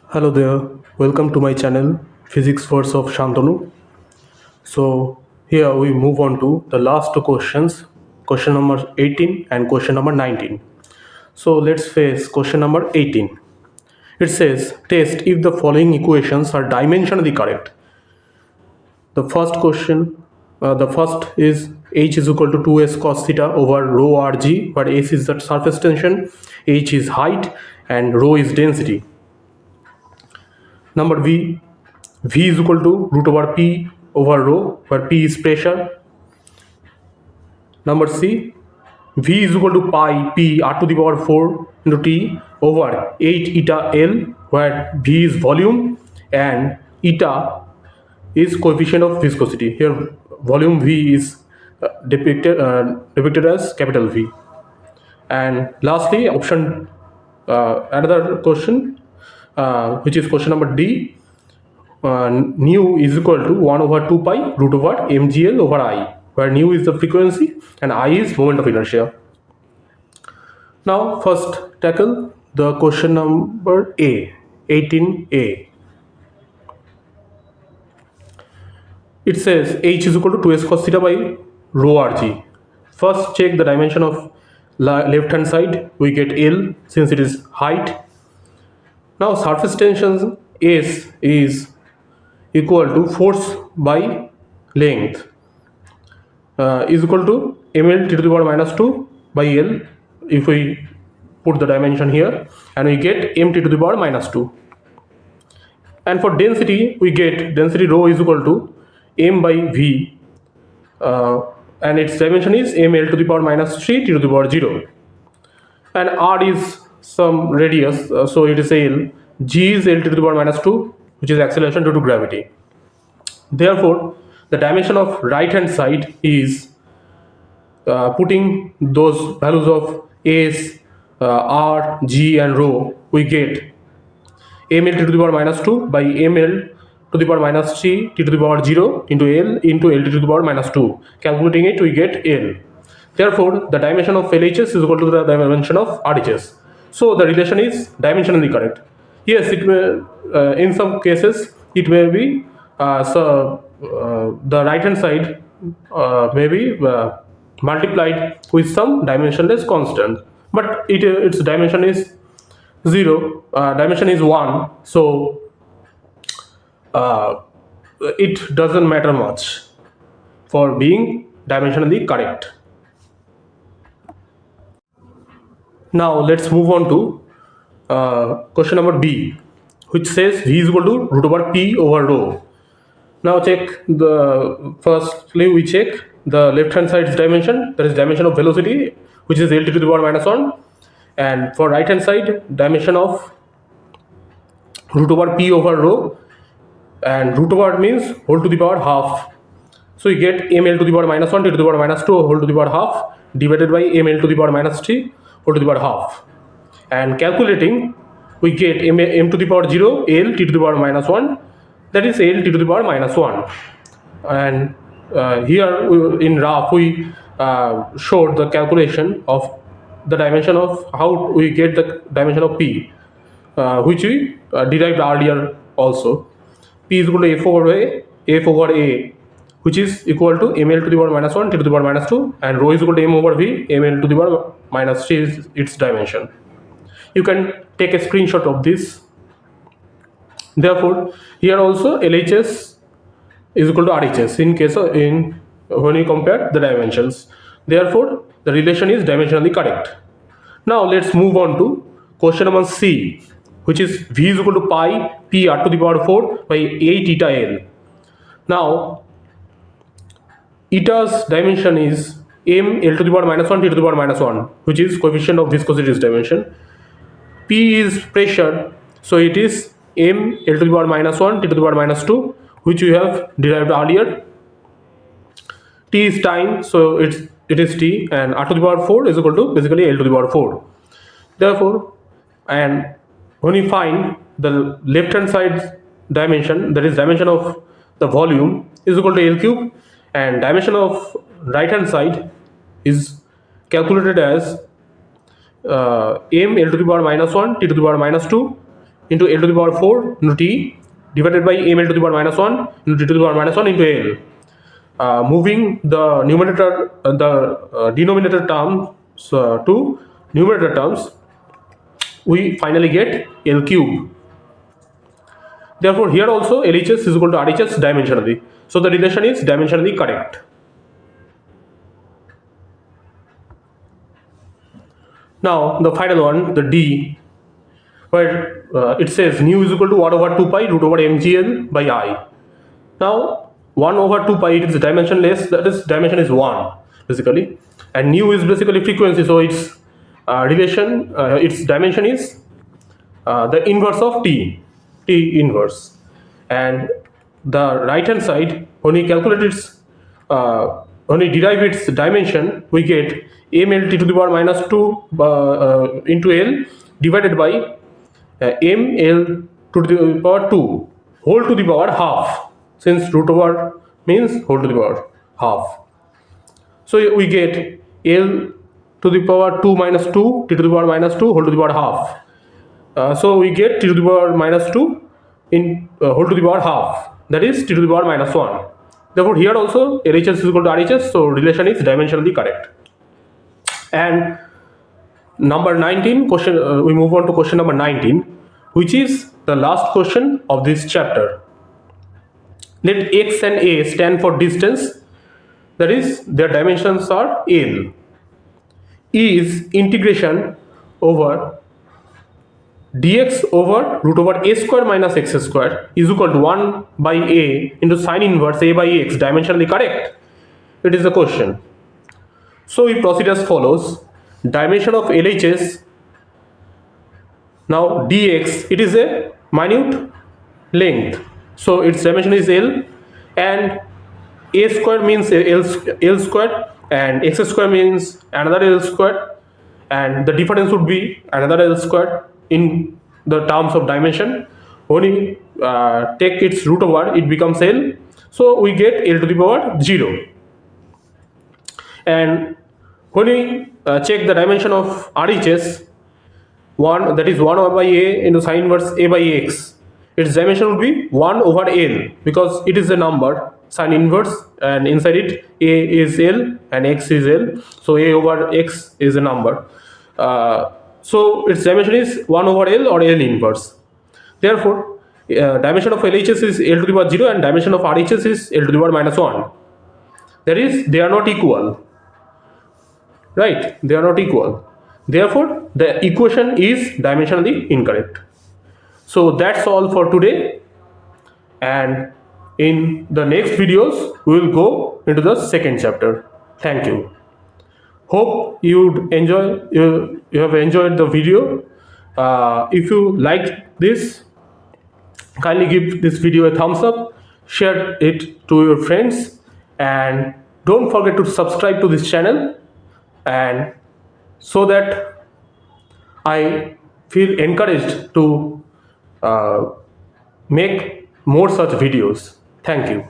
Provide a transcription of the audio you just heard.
Hello there, welcome to my channel Physicsverse of Santanu. So here we move on to the last two questions, question number 18 and question number 19. So let's face question number 18. It says test if the following equations are dimensionally correct. The first is h is equal to 2s cos theta over rho rg, where s is the surface tension, h is height and rho is density. Number V is equal to root over P over rho, where P is pressure. Number C, V is equal to pi P r to the power 4 into T over 8 eta L, where V is volume and eta is coefficient of viscosity. Here volume V is depicted as capital V. And lastly, option another question, which is question number D. Nu is equal to 1 over 2 pi root over mgl over I, where nu is the frequency and I is moment of inertia. Now first tackle the question number A, 18A. It says h is equal to 2s cos theta by rho rg. First check the dimension of left hand side. We get L since it is height. Now surface tension S is equal to force by length is equal to ml t to the power minus 2 by L if we put the dimension here, and we get mt to the power minus 2. And for density, we get density rho is equal to m by v, and its dimension is ml to the power minus 3 t to the power 0, and r is some radius, so it is L. G is L t to the power minus 2, which is acceleration due to gravity. Therefore, the dimension of right hand side is putting those values of S, R, G and rho, we get ml t to the power minus 2 by ml to the power minus 3 t to the power 0 into L t to the power minus 2. Calculating it, we get L. Therefore, the dimension of LHS is equal to the dimension of RHS. So the relation is dimensionally correct. Yes, it may, in some cases it may be the right hand side may be multiplied with some dimensionless constant, but its dimension is 0, dimension is 1, so it doesn't matter much for being dimensionally correct. Now let's move on to question number B, which says V is equal to root over P over rho. Now firstly we check the left hand side's dimension, that is dimension of velocity, which is L t to the power minus 1, and for right hand side, dimension of root over P over rho, and root over means whole to the power half. So you get ml to the power minus 1 t to the power minus 2 whole to the power half divided by ml to the power minus 3 whole to the power half. And calculating, we get m to the power 0 L t to the power minus 1, that is L t to the power minus 1. And here in graph we showed the calculation of the dimension of how we get the dimension of P, which we derived earlier also. P is equal to f over a, which is equal to ml to the power minus 1 t to the power minus 2, and rho is equal to m over v, ml to the power minus 3 is its dimension. You can take a screenshot of this. Therefore, here also LHS is equal to RHS in case of when you compare the dimensions. Therefore, the relation is dimensionally correct. Now let's move on to question number C, which is V is equal to pi P r to the power 4 by 8 eta L. Now, eta's dimension is m L to the power minus 1 t to the power minus 1, which is coefficient of viscosity's dimension. P is pressure, so it is m L to the power minus 1 t to the power minus 2, which we have derived earlier. T is time, so it is T, and r to the power 4 is equal to basically L to the power 4. Therefore, and when you find the left hand side dimension, that is dimension of the volume, is equal to L cube, and dimension of right hand side is calculated as m L to the power minus 1 t to the power minus 2 into L to the power 4 into T divided by ml to the power minus 1 into T to the power minus 1 into L. Moving the numerator, denominator terms to numerator terms, we finally get L cube. Therefore, here also LHS is equal to RHS dimensionally. So the relation is dimensionally correct. Now the final one, the D, where it says nu is equal to 1 over 2 pi root over mgl by I. Now 1 over 2 pi, it is dimensionless, that is dimension is 1 basically, and nu is basically frequency, so its relation, its dimension is the inverse of T inverse. And the right hand side, when we calculate its when we derive its dimension, we get ml t to the power minus 2 into L divided by ml to the power 2 whole to the power half, since root over means whole to the power half. So we get L to the power 2 minus 2 t to the power minus 2 whole to the power half. So we get t to the power minus 2 in whole to the power half, that is t to the power minus 1. Therefore here also LHS is equal to RHS, so relation is dimensionally correct. And number 19 question, we move on to question number 19, which is the last question of this chapter. Let x and a stand for distance, that is their dimensions are L. E is integration over dx over root over a square minus x square is equal to 1 by a into sine inverse a by x, dimensionally correct? It is the question. So we proceed as follows. Dimension of LHS, now dx, it is a minute length, so its dimension is L, and a square means L square and x square means another L square, and the difference would be another L square in the terms of dimension. When we take its root over, it becomes L, so we get L to the power 0. And when we check the dimension of RHS, 1, that is 1 over by a into sine inverse a by x, its dimension would be 1 over L, because it is a number sine inverse and inside it a is L and x is L, so a over x is a number. So its dimension is 1 over L or L inverse. Therefore dimension of LHS is L to the power 0 and dimension of RHS is L to the power minus 1. That is, they are not equal, right? They are not equal. Therefore the equation is dimensionally incorrect. So that's all for today, and in the next videos we will go into the second chapter. Thank you. Hope you have enjoyed the video. If you liked this, kindly give this video a thumbs up, share it to your friends, and don't forget to subscribe to this channel, and so that I feel encouraged to make more such videos. Thank you.